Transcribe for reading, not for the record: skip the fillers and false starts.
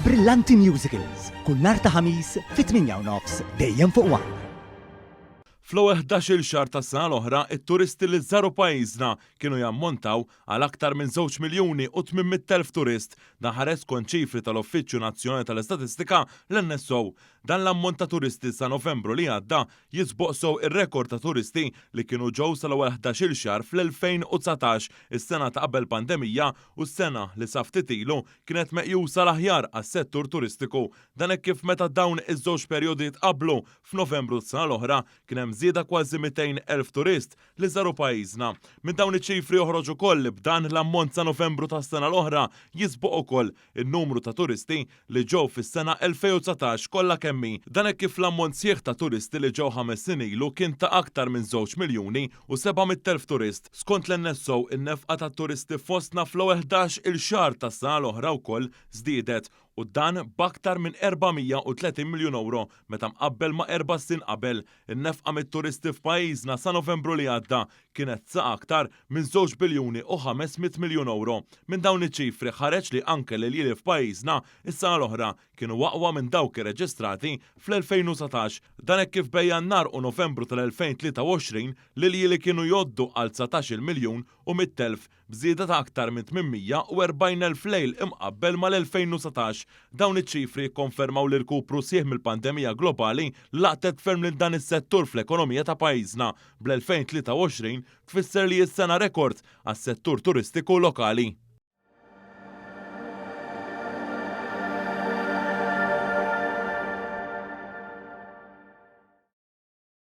Brillanti Musicals, kull nhar ta' ħamis fit-8:30 dejjem fuq One. Fl-ewwel 11-il xahar tas-sena l-oħra, it-turisti li żaru pajjiżna kienu jammontaw għal aktar minn 2,800,000 turist dan ħares skont ċifri tal-Uffiċċju Nazzjonali tal-Istatistika l-NSO. Dan l-ammont ta' turisti sa' Novembru li għadda jisboqsow ir-rekord ta' turisti li kienu ġew sal-ewwel 11-il xahar fl-2019, is-sena ta' qabel pandemija u s-sena li sa ftit ilu kienet meqjusa l-aħjar għas-settur turistiku. Dan hekk kif meta dawn iż-żewġ perjodi tqabblu f'Novembru s-sena l-oħra kien hemm żieda kważi 200,000 turist li żaru pajjiżna. Minn dawn iċ-ċifri joħroġ ukoll b'dan l-ammont sa Novembru tas-sena l-oħra jisboq ukoll in-numru ta' turisti li ġew fis-sena 2019 kollha kemm. Dan hekk kif l-ammont sieħ ta' turisti li ġew 5 snin ilu kien ta' aktar minn 2,700,000 turist. Skont l-NSO in-nefqa tat-turisti fostna fl-ewwel 11-il xahar tas-sena l-oħra wkoll żdiedet u dan b'aktar minn 430 miljun euro meta mqabbel ma' 4 snin qabel. In-nefqa mit-turisti f'pajjiżna sa Novembru li għadda kienet sa aktar minn 2 biljuni u 500 miljun euro. Minn dawn iċ-ċifri ħareġ li anke l-iljili f'pajjiżna is-sena l-oħra kienu aqwa minn dawk irreġistrati fl-2019. Dan hekk kif bejn Jannar u Novembru tal-2023 l-iljili kienu jgħoddu għal 19 miljun u 100,000 bżieda ta' aktar minn 840,000 lejl imqabbel mal-2019. Dawn iċ-ċifri konfermaw li rkupru sieħ mill-pandemija globali laqtet ferm lil dan is-settur fl-ekonomija ta' pajjiżna. Bl-2023 tfisser li s-sena rekord għas-settur turistiku lokali.